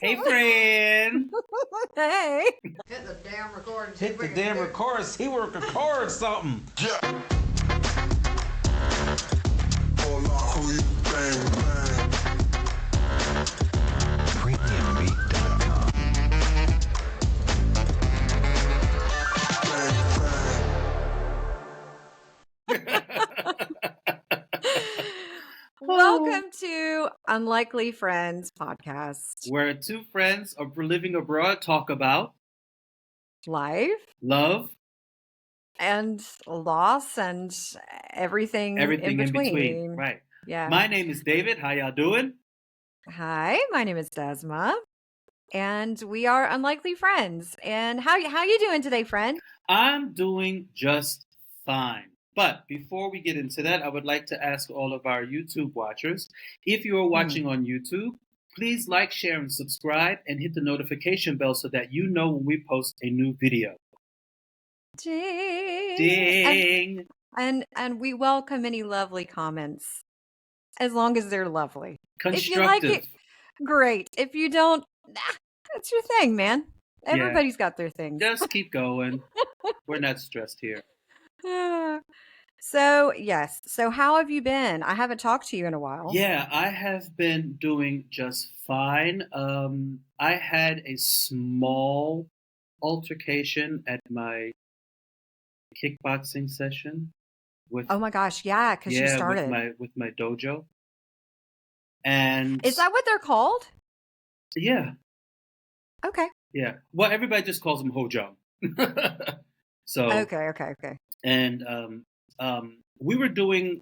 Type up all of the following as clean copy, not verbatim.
Hey, friend. Hey. Hit the damn record. Hit the damn record. See we record something. Yeah. Hola, who you bang, bang. Premiumbeat.com. Welcome to Unlikely Friends podcast. Where two friends are living abroad talk about Life love, and loss and everything everything in between. Right. Yeah. My name is David. How y'all doing? Hi, my name is Desma, and we are Unlikely Friends. And how you doing today, friend? I'm doing just fine. But before we get into that, I would like to ask all of our YouTube watchers, if you are watching on YouTube, please like, share, and subscribe, and hit the notification bell so that you know when we post a new video. Ding. Ding! And we welcome any lovely comments, as long as they're lovely. Constructive. If you like it, great. If you don't, that's your thing, man. Everybody's got their things. Just keep going. We're not stressed here. So, yes. So how have you been? I haven't talked to you in a while. Yeah, I have been doing just fine. I had a small altercation at my kickboxing session with Oh my gosh, yeah, because you started. with my dojo. And Is that what they're called? Yeah. Okay. Yeah. Well, everybody just calls them hojong. So Okay. And we were doing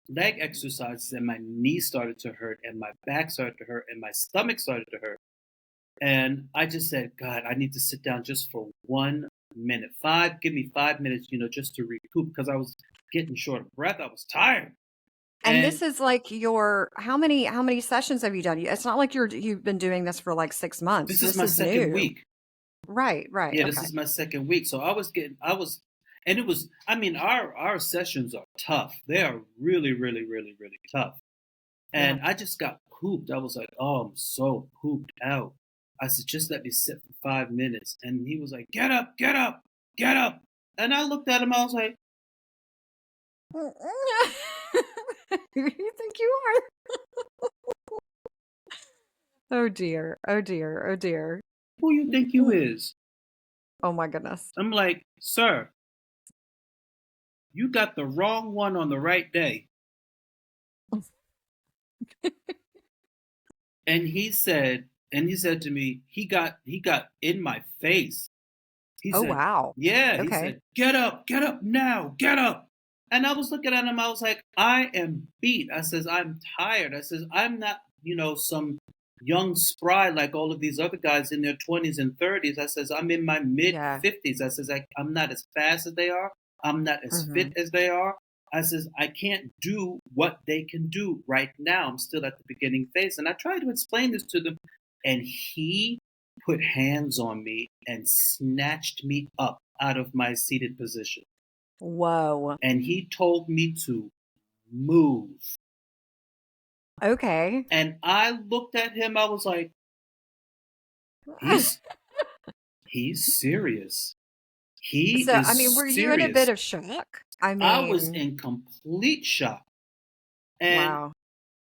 leg exercises, and my knee started to hurt, and my back started to hurt, and my stomach started to hurt. And I just said, God, I need to sit down just for 1 minute. Give me 5 minutes, just to recoup, because I was getting short of breath. I was tired. And this is like your how many sessions have you done? It's not like you've been doing this for like 6 months. This is my second week. Right. Yeah, this is my second week. So and it was, our sessions are tough. They are really, really, really, really tough. And I just got pooped. I was like, oh, I'm so pooped out. I said, just let me sit for 5 minutes. And he was like, get up, get up, get up. And I looked at him, I was like, who do you think you are? Oh dear. who you think you is? Oh my goodness. I'm like, sir, you got the wrong one on the right day. And he said to me, he got in my face. He said, wow. Yeah. Okay. He said, get up now, get up. And I was looking at him, I was like, I am beat. I says, I'm tired. I says, I'm not, some young spry like all of these other guys in their 20s and 30s. I says, I'm in my mid 50s. I says, I'm not as fast as they are. I'm not as fit as they are. I says, I can't do what they can do right now. I'm still at the beginning phase. And I tried to explain this to them. And he put hands on me and snatched me up out of my seated position. Whoa. And he told me to move. Okay. And I looked at him, I was like, he's serious. Were you in a bit of shock? I was in complete shock. And wow.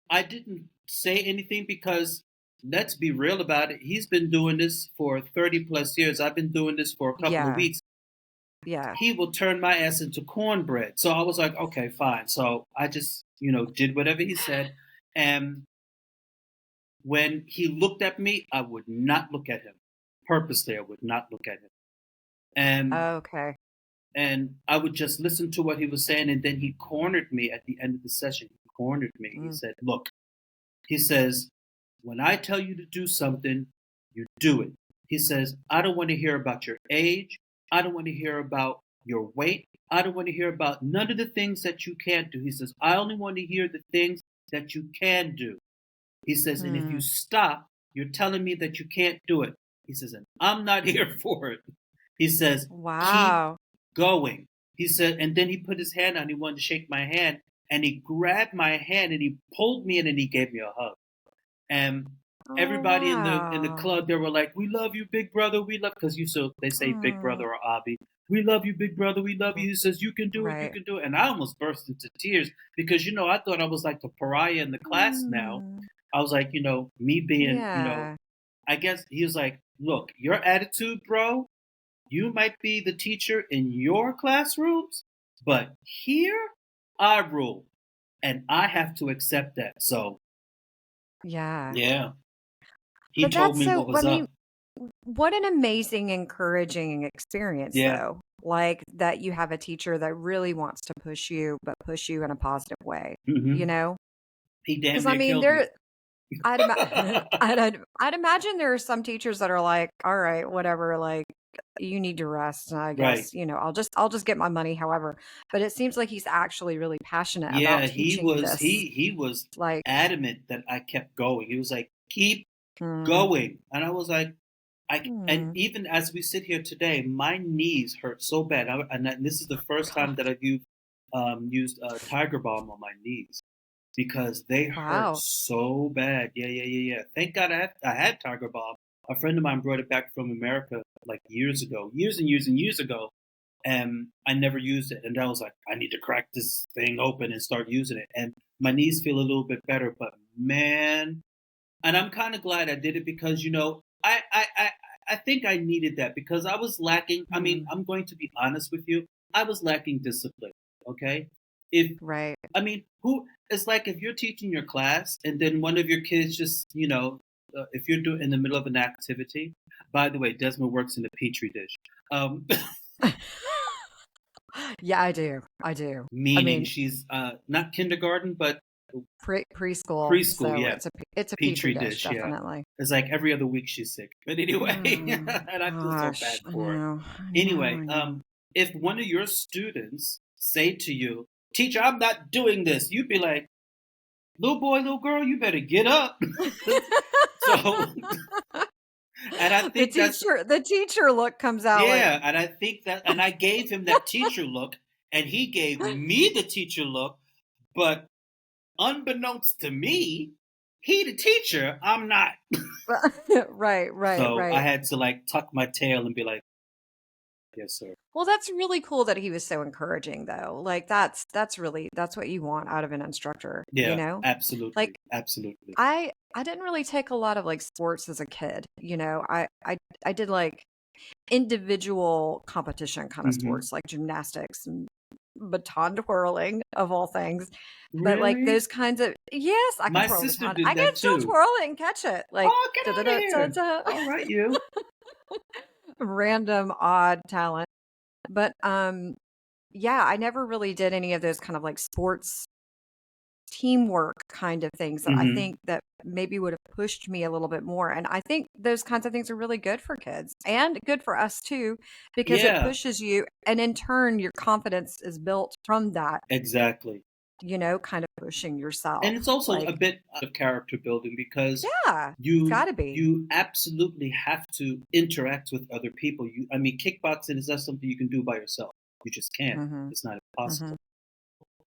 I didn't say anything because, let's be real about it, he's been doing this for 30 plus years. I've been doing this for a couple of weeks. Yeah. He will turn my ass into cornbread. So I was like, okay, fine. So I just, did whatever he said. And when he looked at me, I would not look at him. Purposely, I would not look at him. And okay. And I would just listen to what he was saying. And then he cornered me at the end of the session. He cornered me. He said, look, he says, when I tell you to do something, you do it. He says, I don't want to hear about your age. I don't want to hear about your weight. I don't want to hear about none of the things that you can't do. He says, I only want to hear the things that you can do. He says, and if you stop, you're telling me that you can't do it. He says, and I'm not here for it. He says, wow. Keep going. He said, and then he put his hand on, he wanted to shake my hand, and he grabbed my hand and he pulled me in and he gave me a hug. And Oh, everybody in the wow. club, they were like, "We love you, big brother. We love," because you so they say big Oh, brother or Abby. We love you, big brother. We love r- you. He says, "You can do it. You right. can do it." And I almost burst into tears because I thought I was like the pariah in the class. Now Mm, I was like, me being, yeah. I guess he was like, "Look, your attitude, bro. You might be the teacher in your classrooms, but here I rule, and I have to accept that." So Yeah. yeah, he But told that's me what so, I was mean, up. what an amazing, encouraging experience, Yeah. though. Like that you have a teacher that really wants to push you, but push you in a positive way, you Hmm. know? He damn Because I near mean, killed me. I'd imagine there are some teachers that are like, all right, whatever, like you need to rest. And I Right. guess, I'll just get my money, however. But it seems like he's actually really passionate about Yeah, he teaching was this. he was Like, adamant that I kept going. He was like, "Keep mm, going." And I was like, and mm, even as we sit here today, my knees hurt so bad. This is the first time that God, I've used Tiger Balm on my knees because they hurt wow. so bad. Yeah, yeah, yeah, yeah. Thank God I had Tiger Balm. A friend of mine brought it back from America like years ago, years and years and years ago, and I never used it. And I was like, I need to crack this thing open and start using it. And my knees feel a little bit better, but man, and I'm kind of glad I did it because I think I needed that because I was lacking. I mean, Mm, I'm going to be honest with you. I was lacking discipline. Okay, if right. I mean, who it's like if you're teaching your class and then one of your kids just if you're doing in the middle of an activity. By the way, Desma works in a petri dish. Um, Yeah, I do. I do. I Meaning mean, she's not kindergarten but preschool. preschool. So Yeah, it's a petri petri dish, dish. Yeah, definitely. it's like every other week she's sick. But anyway, Oh, and I feel so bad gosh. I for her. know. I know. Anyway, I know. if one of your students say to you, "Teacher, I'm not doing this," you'd be like, "Little boy, little girl, you better get up." So, and I The think that's teacher look comes out like, yeah, and I think that, and I gave him that teacher look, and he gave me the teacher look, but unbeknownst to me, he the teacher, I'm not. right, right, So I right. had to like tuck my tail and be like, "Yes, sir." Well, that's really cool that he was so encouraging though. Like that's what you want out of an instructor, you Yeah, know? Like absolutely, absolutely. I didn't really take a lot of like sports as a kid, I did like individual competition kind of Hmm. sports like gymnastics and baton twirling of all things. But like Really? those kinds of, yes, I can My twirl a sister baton. did I can that still too. twirl it and catch it. Like Oh, get da da out of da da here! da. All right, you. Random odd talent. But yeah, I never really did any of those kind of like sports teamwork kind of things that I Hmm. think that maybe would have pushed me a little bit more. And I think those kinds of things are really good for kids and good for us too, because it Yeah, pushes you. And in turn, your confidence is built from that, exactly. kind of pushing And yourself. it's also Like, a bit of character building because yeah, it's got you to be. you absolutely have to interact with other people. I mean, kickboxing is not something you can do by yourself. You just can't. Hmm. It's not Hmm. possible.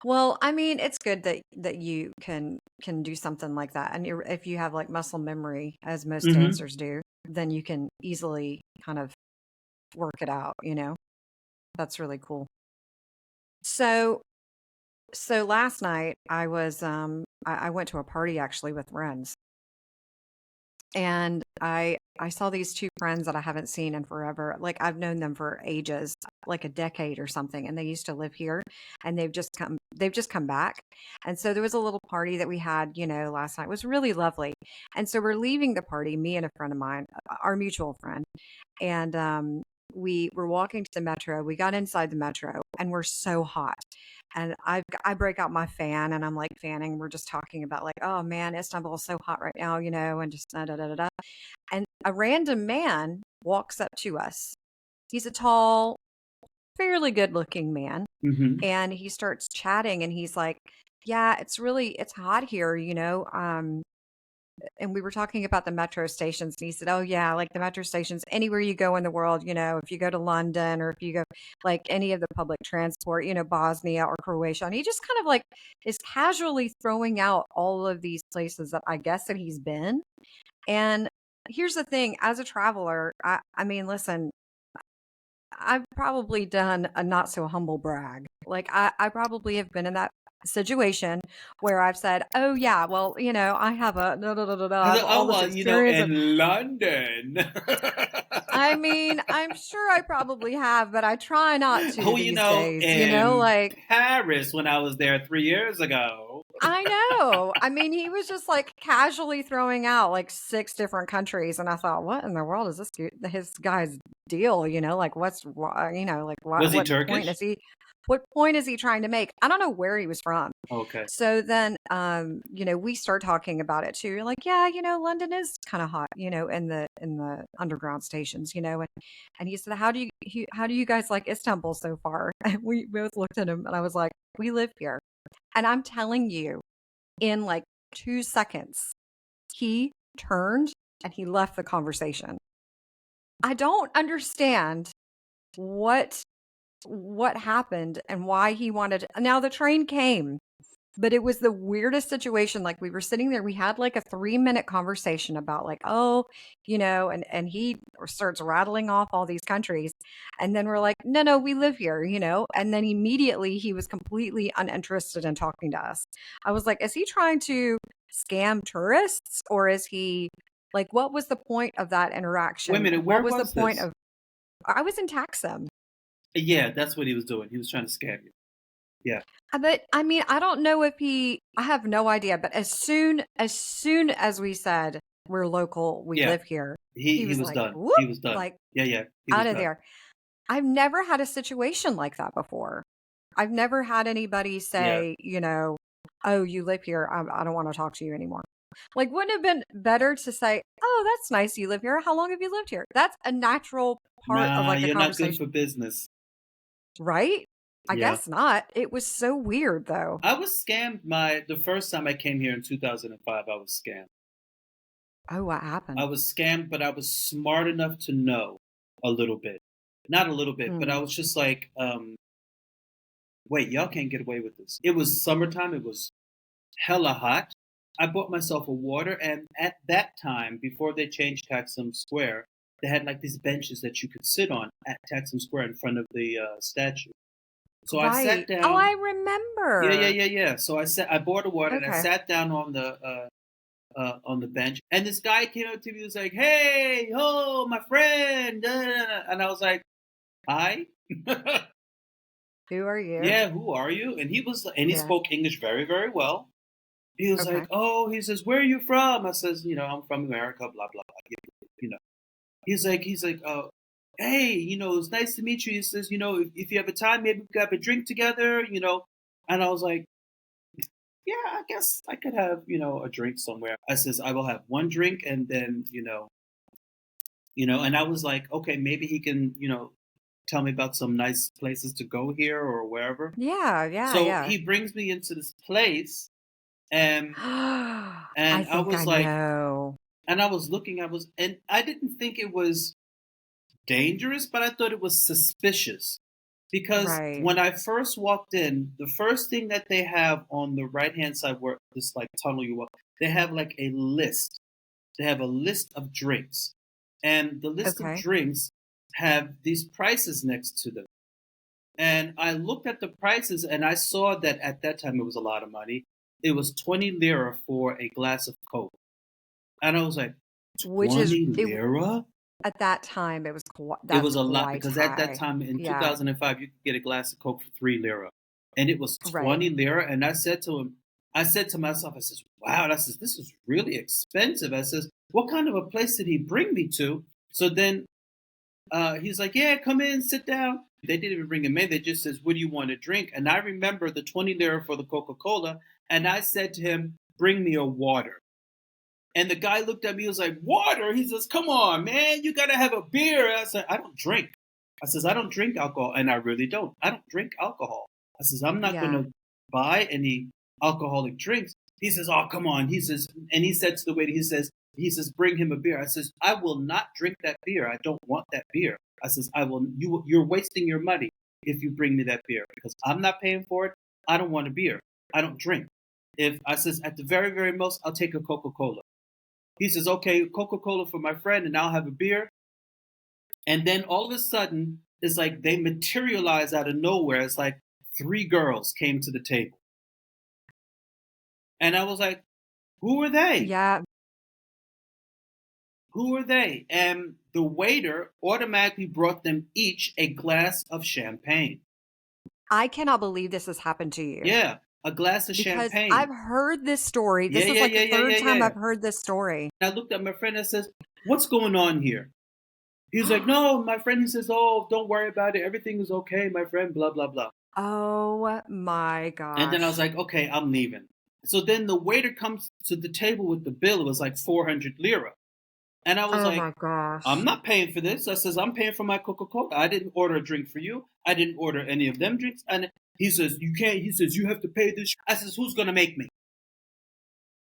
Well, I mean, it's good that you can do something like that, and if you have like muscle memory, as most Hmm. dancers do, then you can easily kind of work it out. That's really cool. So last night I went to a party actually with friends, and I saw these two friends that I haven't seen in forever. Like I've known them for ages, like a decade or something, and they used to live here, and they've just come back. And so there was a little party that we had, last night. It was really lovely. And so we're leaving the party, me and a friend of mine, our mutual friend, and we were walking to the metro. We got inside the metro, and we're so hot. And I break out my fan, and I'm like fanning. We're just talking about like, oh man, Istanbul is so hot right now, and just da da da da. Da. And a random man walks up to us. He's a tall, fairly good-looking man, Hmm. and he starts chatting, and he's like, "Yeah, it's hot here, and we were talking about the metro stations, and he said, "Oh yeah, like the metro stations anywhere you go in the world, if you go to London or if you go like any of the public transport, Bosnia or Croatia." And he just kind of like is casually throwing out all of these places that I guess that he's been. And here's the thing, as a traveler, I mean, listen, I've probably done a not so humble brag. Like I probably have been in that situation where I've said, "Oh yeah, well, I have a da, da, da, da, da, I I have said, all oh this well, experience." in London. I mean, I'm sure I probably have, but I try not to Oh, these days. in Like Paris when I was there 3 years ago. I know. I mean, he was just like casually throwing out like 6 different countries, and I thought, what in the world is his guy's deal? Like like Was he what point Turkish? is he? What point is he trying to make? I don't know where he was from. Okay. So then, we start talking about it too. You're like, yeah, London is kind of hot, in the underground stations, and he said, how do you guys like Istanbul so far? And we both looked at him, and I was like, we live here. And I'm telling you, in like 2 seconds, he turned and he left the conversation. I don't understand what happened and why he wanted. Now the train came, but it was the weirdest situation. Like we were sitting there, we had like a 3-minute conversation about like, oh, and he starts rattling off all these countries. And then we're like, no, we live here, and then immediately he was completely uninterested in talking to us. I was like, is he trying to scam tourists, or is he like, what was the point of that Wait a interaction? minute, What where was the was point this? of, I was in Taxum. Yeah, that's what he was doing. He was trying to scam you. Yeah. But I mean, I don't know if I have no idea, but as soon as we said we're local, we Yeah. live here, He was was like, done. whoop, He was done. like Yeah. He out was of done. there. I've never had a situation like that before. I've never had anybody Yeah. say, oh, you live here. I don't want to talk to you anymore. Like, wouldn't it have been better to say, oh, that's nice you live here. How long have you lived here? That's a natural part of Nah, like the you're not good conversation, for business. right? I Yeah. guess not. It was so weird though. I was scammed the first time I came here in 2005, I was scammed. Oh, what happened? I was scammed, but I was smart enough to know a little bit. Not a little bit, but I Mm. was just like, wait, y'all can't get away with this. It was summertime. It was hella hot. I bought myself a water, and at that time, before they changed Taksim Square, they had like these benches that you could sit on at Taksim Square in front of the statue. So I sat Right. Oh, down. I Yeah. remember. So I bought a water and I Okay. sat down on the bench, and this guy came up to me and was like, "Hey, ho, my friend," da, da, da. And I was like, "Hi." Who are you? Yeah, who are you? And he Yeah. spoke English very, very well. He was Okay. like, "Oh," he says, "Where are you from?" I says, "I'm from America, blah blah blah." You know. He's like, "Oh, hey, it's nice to meet you." He says, if you have a time, maybe we could have a drink together. And I was like, "Yeah, I guess I could have, a drink somewhere." I says, "I will have one drink, and then, and I was like, okay, maybe he can, tell me about some nice places to go here or wherever." Yeah, yeah, So yeah. he brings me into this place, and I I think was I like, know. and I was looking, and I didn't think it was dangerous, but I thought it was suspicious. Because Right. when I first walked in, the first thing that they have on the right hand side where this like tunnel you walk, they have like a list. They have a list of drinks. And the list of Okay. drinks have these prices next to them. And I looked at the prices and I saw that at that time it was a lot of money. It was 20 lira for a glass of Coke. And I was like, Which is 20 lira? at that time it was It that's was a lot quite because at that high. time in Yeah. 2005 you could get a glass of Coke for 3 lira, and it was Right. 20 lira. And I said to myself, I says, "Wow, this is really expensive." I says, "What kind of a place did he bring me to?" So then he's like, "Yeah, come in, sit down." They didn't even bring him in. They just says, "What do you want to drink?" And I remember the 20 lira for the Coca-Cola, and I said to him, "Bring me a water." And the guy looked at me, he was like, "Water?" He says, "Come on, man, you gotta have a beer." I said, "I don't drink." I says, "I don't drink alcohol," and I really don't. I don't drink alcohol. I says, "I'm not Yeah. gonna buy any alcoholic drinks." He says, "Oh, come on." He says, and he said to the waiter, he says, "Bring him a beer." I says, "I will not drink that beer. I don't want that beer." I says, You're wasting your money if you bring me that beer because I'm not paying for it. I don't want a beer. I don't drink. If I says, at the very, very most, I'll take a Coca-Cola. He says, okay, Coca-Cola for my friend, and I'll have a beer. And then all of a sudden, it's like they materialize out of nowhere. It's like 3 girls came to the table. And I was like, who are they? Yeah. Who are they? And the waiter automatically brought them each a glass of champagne. I cannot believe this has happened to you. Yeah, a glass of Because champagne. I've heard this story. This is like the third time I've heard this story. I looked at my friend and says, what's going on here? He's like, no, my friend, he says, oh, don't worry about it. Everything is okay, my friend, blah, blah, blah. Oh my gosh. And then I was like, okay, I'm leaving. So then the waiter comes to the table with the bill. It was like 400 lira. And I was oh like, my gosh. I'm not paying for this. I says, I'm paying for my Coca-Cola. I didn't order a drink for you. I didn't order any of them drinks. And he says, you can't. He says, you have to pay this. I says, who's going to make me?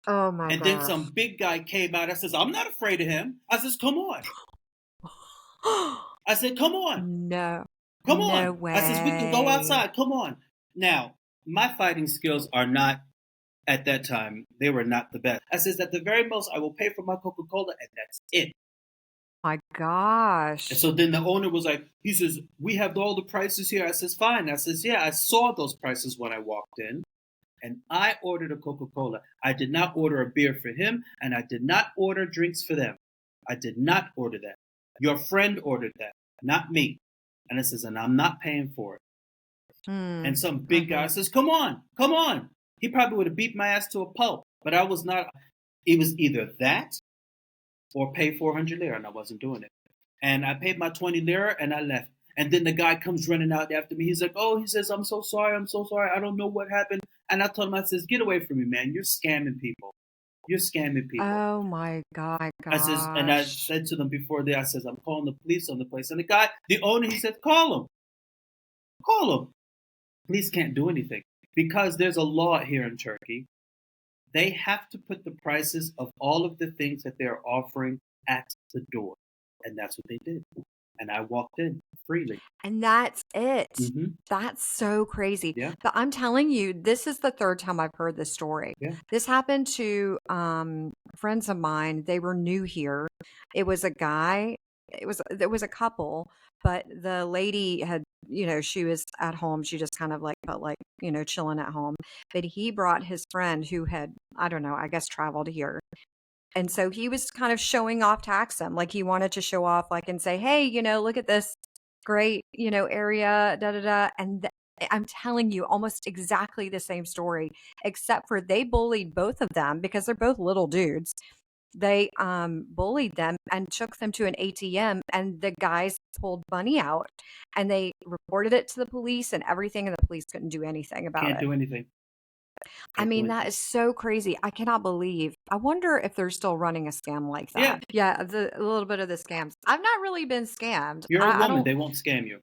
Oh my And gosh. then some big guy came out. I says, I'm not afraid of him. I says, come on. I said, come on. No. Come No on. way. I says, we can go outside. Come on. Now, my fighting skills are not, at that time, they were not the best. I says, at the very most, I will pay for my Coca-Cola, and that's it. My gosh. And so then the owner was like, he says, we have all the prices here. I says, fine. I says, yeah, I saw those prices when I walked in. And I ordered a Coca-Cola. I did not order a beer for him, and I did not order drinks for them. I did not order that. Your friend ordered that, not me. And I says, and I'm not paying for it. And some big guy says, come on, come on. He probably would have beat my ass to a pulp. But I was not. It was either that or pay 400 lira, and I wasn't doing it. And I paid my 20 lira, and I left. And then the guy comes running out after me. He's like, oh, he says, I'm so sorry. I don't know what happened. And I told him, I says, get away from me, man. You're scamming people. You're scamming people. Oh my God. I says, and I said to them before I says, I'm calling the police on the place. And the guy, the owner, he said, call him. Call him. Police can't do anything because there's a law here in Turkey. They have to put the prices of all of the things that they're offering at the door. And that's what they did. And I walked in freely. And that's it. Mm-hmm. That's so crazy. Yeah. But I'm telling you, this is the third time I've heard this story. Yeah. This happened to friends of mine. They were new here. It was a guy. There was a couple, but the lady had, she was at home. She just kind of felt like, chilling at home. But he brought his friend who had, I don't know, I guess traveled here. And so he was kind of showing off Taxim. Like he wanted to show off and say, hey, look at this great, area, da, da, da. And I'm telling you almost exactly the same story, except for they bullied both of them because they're both little dudes. They bullied them and took them to an ATM, and the guys pulled money out and they reported it to the police and everything. And the police couldn't do anything about it. Can't do anything. I mean, that is so crazy. I cannot believe. I wonder if they're still running a scam like that. Yeah, a little bit of the scams. I've not really been scammed. You're a woman. They won't scam you.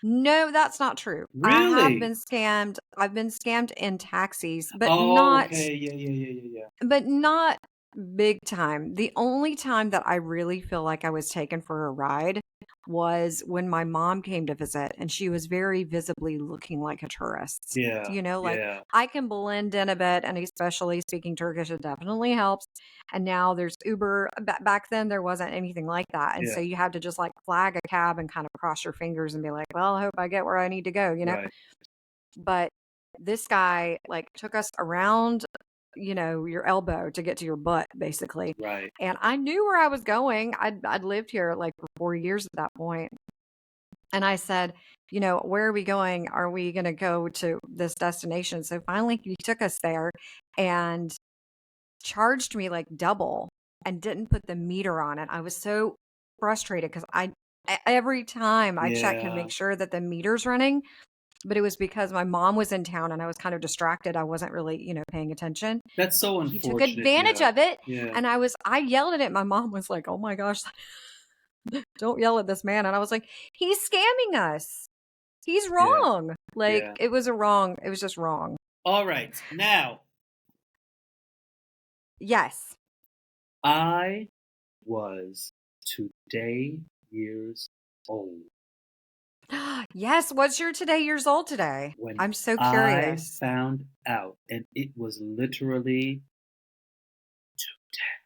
No, that's not true. Really? I have been scammed. I've been scammed in taxis, but Okay. Yeah. but not big time. The only time that I really feel like I was taken for a ride was when my mom came to visit, and she was very visibly looking like a tourist. Yeah. I can blend in a bit, and especially speaking Turkish, it definitely helps. And now there's Uber. Back then there wasn't anything like that. And so you had to just flag a cab and kind of cross your fingers and be like, well, I hope I get where I need to go, Right. But this guy took us around your elbow to get to your butt, basically. Right. And I knew where I was going. I'd lived here for 4 years at that point. And I said, where are we going? Are we going to go to this destination? So finally he took us there and charged me double and didn't put the meter on it. I was so frustrated because every time I check and make sure that the meter's running, but it was because my mom was in town and I was kind of distracted. I wasn't really, paying attention. That's so He unfortunate. took advantage of it. Yeah. And I yelled at it. My mom was like, oh my gosh, don't yell at this man. And I was like, he's scamming us. He's wrong. It was just wrong. All right. Now. Yes. I was today years old. Yes. What's your years old today? When I'm so curious. I found out, and it was literally today.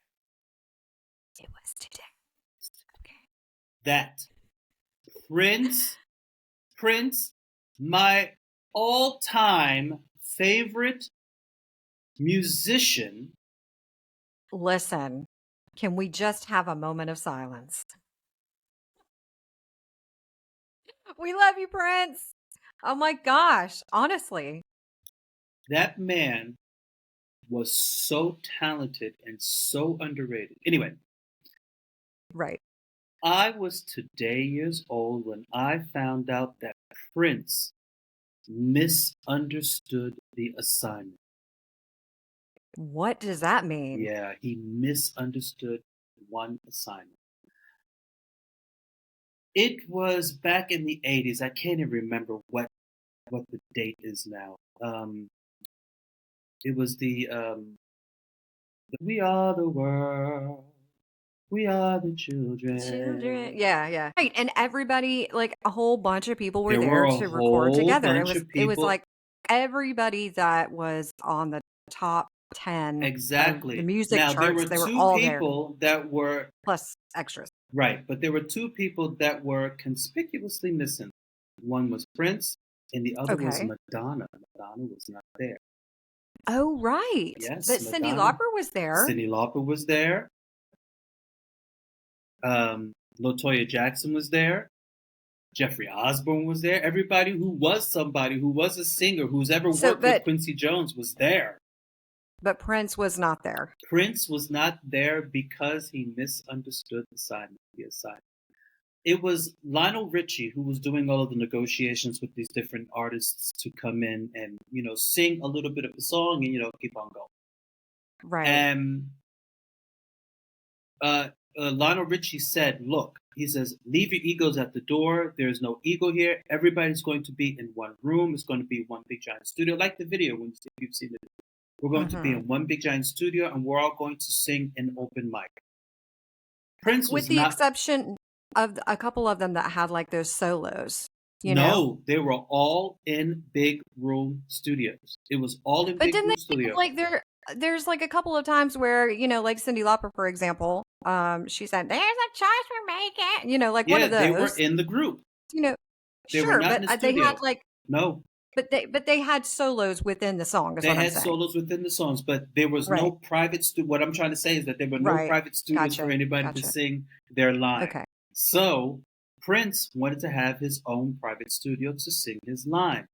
that Prince, my all-time favorite musician. Listen, can we just have a moment of silence? We love you, Prince. Oh my gosh, honestly. That man was so talented and so underrated. Anyway, Right. I was today years old when I found out that Prince misunderstood the assignment. What does that mean? Yeah, he misunderstood one assignment. It was back in the 80s. I can't even remember what the date is now. It was the We Are the World. We are the children. Children. Yeah. Right. And everybody, like a whole bunch of people were There there were a to record whole together. bunch of It was people. like everybody that was on the top 10 of the Exactly. music Now, there charts, were they were two all there, people that were, plus extras. right, but there were two people that were conspicuously missing. One was Prince, and the other was Okay. Madonna. Madonna was not there. Oh, right. Yes, But Cyndi Madonna. Lauper was there. Cyndi Lauper was there. LaToya Jackson was there. Jeffrey Osborne was there. Everybody who was somebody, who was a singer, who's ever worked with Quincy Jones was there. But Prince was not there. Prince was not there because he misunderstood the assignment. It was Lionel Richie who was doing all of the negotiations with these different artists to come in and, sing a little bit of the song and, keep on going. Right. And Lionel Richie said, look, he says, leave your egos at the door. There's no ego here. Everybody's going to be in one room. It's going to be one big giant studio, like the video, if you've seen it. We're going to be in one big giant studio, and we're all going to sing an open mic. Prince was with the exception of a couple of them that had like those solos. No, they were all in big room studios. It was all in big room studios. Like there's like a couple of times where, like Cyndi Lauper, for example, she said, there's a choice we're making, like one of those. Yeah, they were in the group. They sure, but they had like no. But they had solos within the song. They had solos within the songs, but there was no private studio. What I'm trying to say is that there were no private studios for anybody to sing their line. Okay. So Prince wanted to have his own private studio to sing his line.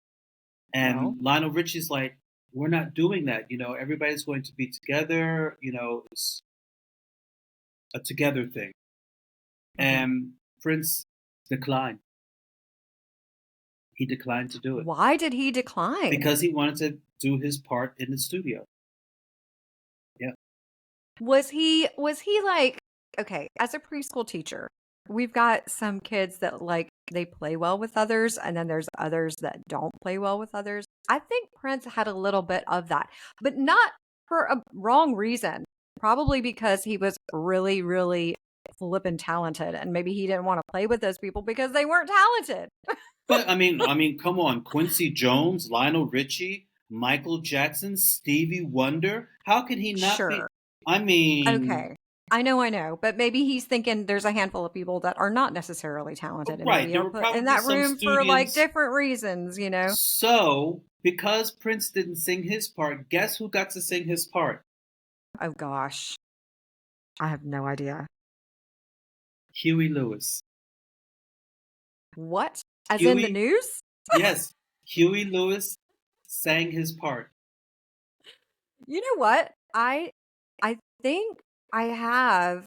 And Lionel Richie's like, we're not doing that. Everybody's going to be together. It's a together thing. And Prince declined. He declined to do it. Why did he decline? Because he wanted to do his part in the studio. Yeah. Was he like, okay, as a preschool teacher, we've got some kids that like they play well with others, and then there's others that don't play well with others. I think Prince had a little bit of that, but not for a wrong reason. Probably because he was really, really flippin' talented, and maybe he didn't want to play with those people because they weren't talented. But I mean, come on, Quincy Jones, Lionel Richie, Michael Jackson, Stevie Wonder. How can he not be? I mean, okay, I know, but maybe he's thinking there's a handful of people that are not necessarily talented, right? And maybe put in that room for like different reasons, So because Prince didn't sing his part, guess who got to sing his part? Oh gosh, I have no idea. Huey Lewis. What? As in the news? Yes. Huey Lewis sang his part. You know what? I think I've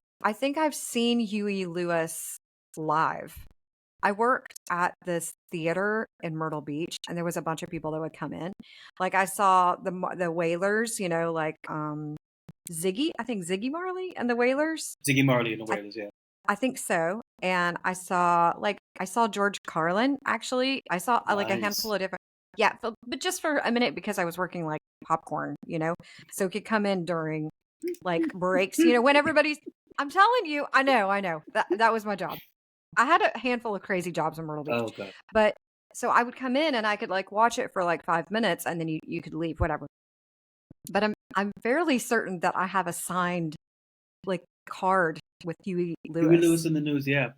seen Huey Lewis live. I worked at this theater in Myrtle Beach, and there was a bunch of people that would come in. Like I saw the Wailers, like Ziggy. I think Ziggy Marley and the Wailers. Ziggy Marley and the Wailers, yeah. I think so. And I saw George Carlin, actually. I saw like a handful of different, but just for a minute because I was working like popcorn, so it could come in during like breaks, when everybody's, I'm telling you, I know that was my job. I had a handful of crazy jobs in Myrtle Beach, okay. But so I would come in and I could like watch it for like 5 minutes and then you could leave, whatever. But I'm fairly certain that I have a signed like card with Huey Lewis. Huey Lewis in the news, yeah.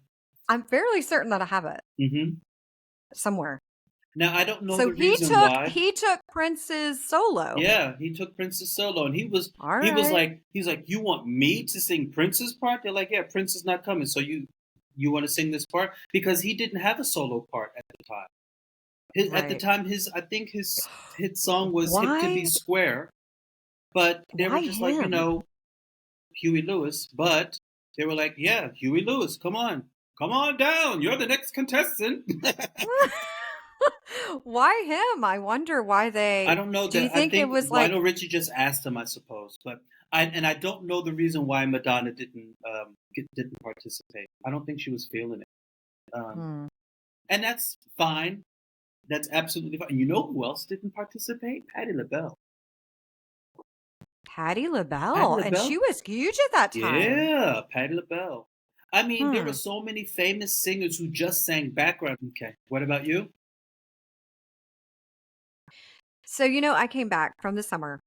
I'm fairly certain that I have it Hmm. somewhere. Now I don't know So the reason why. he took Prince's solo. Yeah, he took Prince's solo, and All he was right. like you want me to sing Prince's part? They're like, yeah, Prince is not coming, so you want to sing this part because he didn't have a solo part at the time. At the Right. time, I think his hit song was "Hip to Be Why Square," but they were why just like, him? Huey Lewis, but they were like, yeah, Huey Lewis, come on down, you're the next contestant. Why him? I wonder why I they don't know do you that. I think it think was like Lionel Richie just asked him, I suppose, but I don't know the reason why Madonna didn't participate. I don't think she was feeling it, hmm, and that's fine. That's absolutely fine. You know who else didn't participate? Patti LaBelle. Patti Patti LaBelle, and she LaBelle. was huge at that time. Yeah, Patti LaBelle. I mean, there were Hmm. so many famous singers who just sang background. Okay, what about you? So, I came back from the summer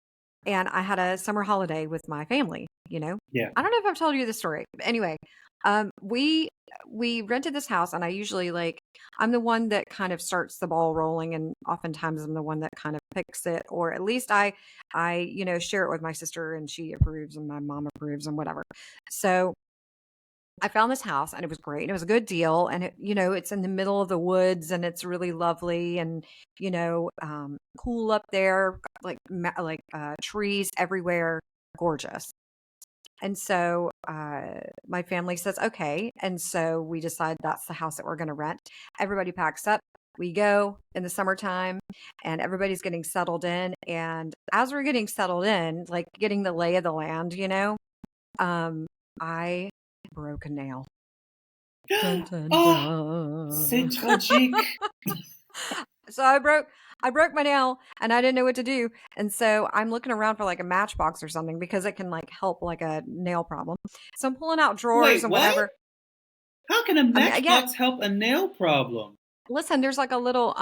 and I had a summer holiday with my family. Yeah. I don't know if I've told you the story. But anyway, we rented this house and I usually I'm the one that kind of starts the ball rolling and oftentimes I'm the one that kind of picks it or at least I share it with my sister and she approves and my mom approves and whatever. So I found this house and it was great. It was a good deal. And it's in the middle of the woods and it's really lovely and, cool up there, trees everywhere, gorgeous. And so my family says, okay. And so we decide that's the house that we're going to rent. Everybody packs up. We go in the summertime and everybody's getting settled in. And as we're getting settled in, like getting the lay of the land, I broke a nail. Dun, dun, Oh, c'est dun. tragique. So I broke my nail and I didn't know what to do. And so I'm looking around for like a matchbox or something because it can like help like a nail problem. So I'm pulling out drawers Wait, and what? whatever. How can a I mean, yeah, matchbox help a nail problem? listen, there's like a little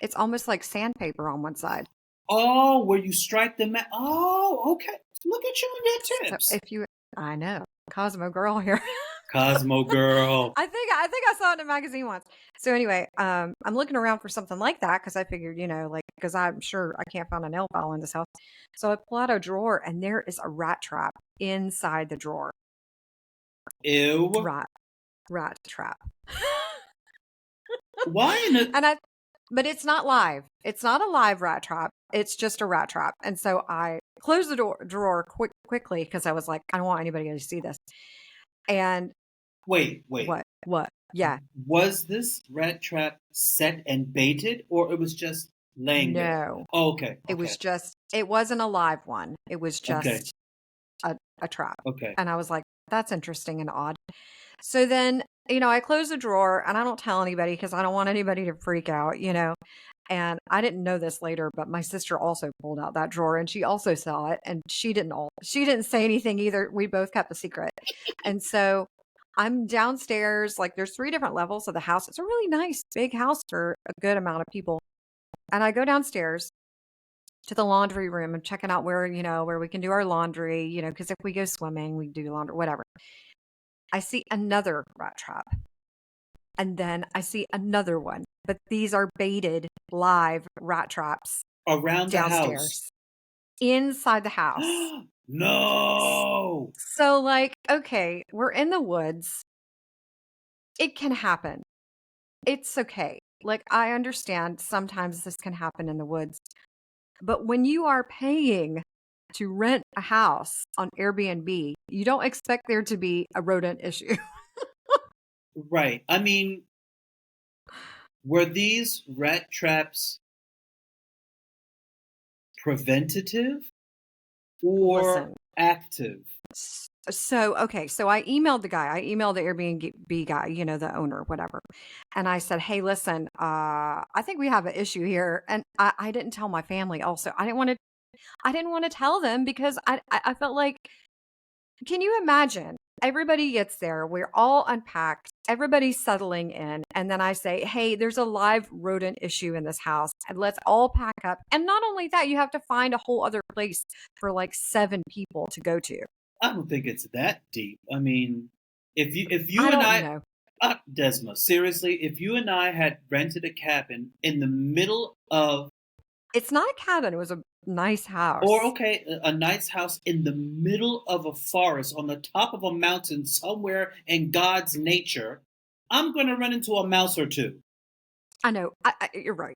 it's almost like sandpaper on one side. Oh, where you strike the Oh, okay. Look at you and your So tips. I know, Cosmo girl here. Cosmo girl. I think I saw it in a magazine once. So anyway, I'm looking around for something like that because I figured, because I'm sure I can't find a nail file in this house. So I pull out a drawer and there is a rat trap inside the drawer. Ew. Rat trap. Why in a... But it's not live. It's not a live rat trap. It's just a rat trap. And so I closed the drawer quickly because I was like, I don't want anybody to see this. And Wait. what? Yeah. Was this rat trap set and baited, or it was just laying there? No. Oh, okay. It wasn't a live one. It was Okay. just a trap. Okay. And I was like, that's interesting and odd. So then, I close the drawer and I don't tell anybody because I don't want anybody to freak out. And I didn't know this later, but my sister also pulled out that drawer and she also saw it and she didn't say anything either. We both kept a secret. And so I'm downstairs, like there's 3 different levels of the house. It's a really nice big house for a good amount of people. And I go downstairs to the laundry room and checking out where we can do our laundry, because if we go swimming, we do laundry, whatever. I see another rat trap. And then I see another one. But these are baited live rat traps Around the house. downstairs. Inside the house. No. So okay, we're in the woods. It can happen. It's okay. I understand sometimes this can happen in the woods. But when you are paying to rent a house on Airbnb, you don't expect there to be a rodent issue. Right. I mean, were these rat traps preventative or Listen. active? So, okay. So I emailed the guy. I emailed the Airbnb guy, the owner, whatever. And I said, hey, listen, I think we have an issue here. And I didn't tell my family also. I didn't want to tell them because I felt like, can you imagine? Everybody gets there. We're all unpacked. Everybody's settling in. And then I say, hey, there's a live rodent issue in this house. And let's all pack up. And not only that, you have to find a whole other place for 7 people to go to. I don't think it's that deep. I mean, if you I and don't I know. Desma, seriously, if you and I had rented a cabin in the middle of, It's not a cabin. It was a nice house. or okay, a nice house in the middle of a forest on the top of a mountain somewhere in God's nature, I'm going to run into a mouse or two. I know. You're right.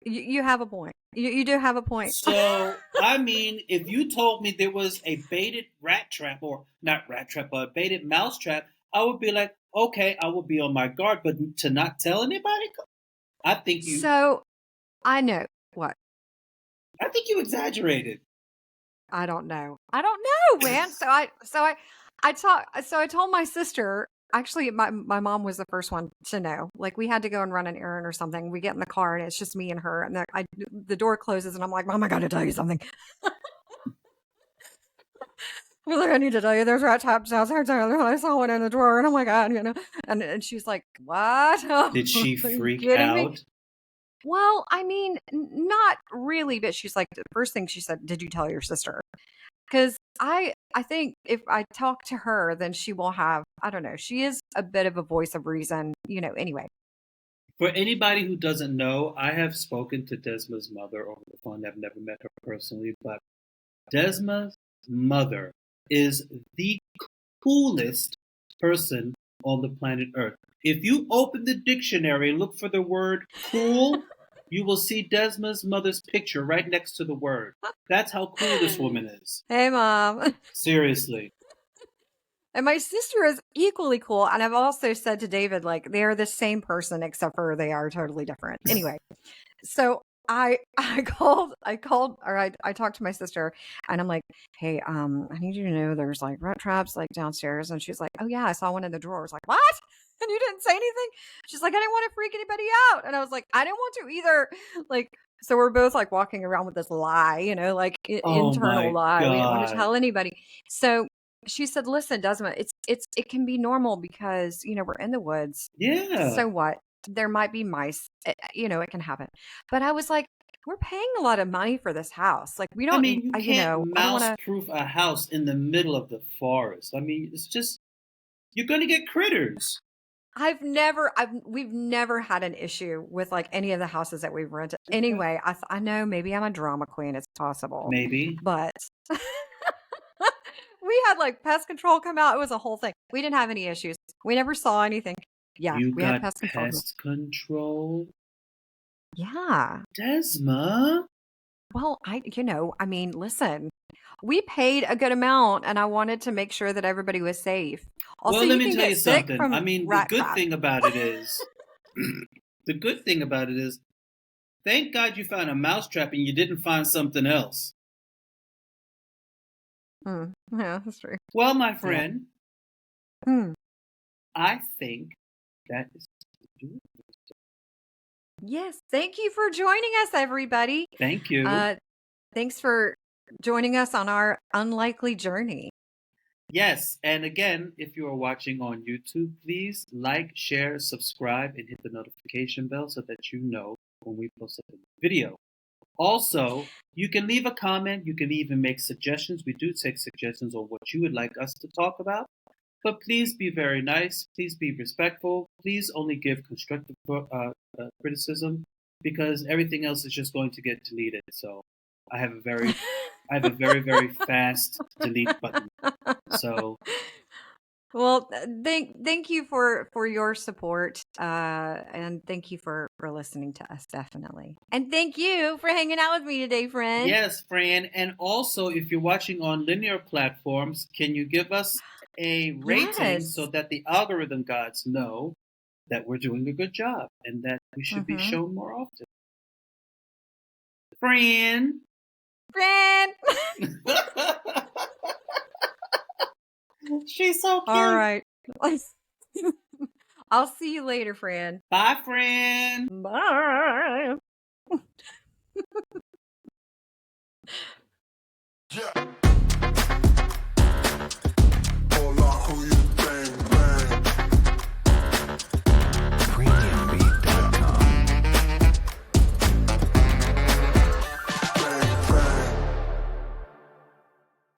You have a point. You do have a point. So, I mean, if you told me there was a baited rat trap, or not rat trap, but a baited mouse trap, I would be like, okay, I would be on my guard, but to not tell anybody, I think you, So I know what. I think you exaggerated. I don't know. I don't know, man. I told my sister. Actually, my mom was the first one to know. Like, we had to go and run an errand or something. We get in the car and it's just me and her, and the door closes and I'm like, Mom, I got to tell you something. I'm like, I need to tell you, there's rat traps outside. I saw one in the drawer, and oh my God, you know. And she's like, what? Did she Are you freak kidding me? out? Well, I mean, not really, but she's like, the first thing she said, did you tell your sister? Because I think if I talk to her, then she will have, I don't know, she is a bit of a voice of reason, you know, anyway. For anybody who doesn't know, I have spoken to Desma's mother over the phone. I've never met her personally, but Desma's mother is the coolest person on the planet Earth. If you open the dictionary and look for the word cool, you will see Desma's mother's picture right next to the word. That's how cool this woman is. Hey, Mom. Seriously. And my sister is equally cool. And I've also said to David, like, they are the same person, except for they are totally different. Anyway, so I called, or I talked to my sister, and I'm like, hey, I need you to know there's like rat traps like downstairs. And she's like, oh yeah, I saw one in the drawer. I was like, what? And you didn't say anything? She's like, I didn't want to freak anybody out. And I was like, I didn't want to either. Like, so we're both like walking around with this lie, you know, like Oh internal my lie. We didn't want to God. tell anybody. So she said, listen, Desma, it can be normal because, you know, we're in the woods. Yeah. So what? There might be mice, you know, it can happen. But I was like, we're paying a lot of money for this house. Like, we I don't, mean, you you know, can't I don't want to. mouse-proof a house in the middle of the forest. I mean, it's just, you're going to get critters. We've never had an issue with like any of the houses that we've rented. Anyway, I know maybe I'm a drama queen. It's possible. Maybe. But we had like pest control come out. It was a whole thing. We didn't have any issues. We never saw anything. Yeah, You we had got pest control. pest control? Yeah. Desma? Well, I mean, listen, we paid a good amount and I wanted to make sure that everybody was safe. Also, Well, let you me can tell get you sick something. from I mean, the rat good crap. thing about it is, thank God you found a mousetrap and you didn't find something else. Yeah, that's true. Well, my friend, Hmm. I think that is. Yes. Thank you for joining us, everybody. Thank you. Thanks for joining us on our unlikely journey. Yes, and again, if you are watching on YouTube, please like, share, subscribe, and hit the notification bell so that you know when we post a video. Also, you can leave a comment. You can even make suggestions. We do take suggestions on what you would like us to talk about. But please be very nice. Please be respectful. Please only give constructive criticism, because everything else is just going to get deleted. So I have a very very fast delete button. So Well, thank you for your support, and thank you for listening to us, definitely. And thank you for hanging out with me today, friend. yes, Fran. And also, if you're watching on linear platforms, can you give us a rating Yes. so that the algorithm gods know that we're doing a good job and that we should be shown more often? Fran. Friend. She's so cute. All right. I'll see you later, friend. Bye, Fran. Bye. Yeah.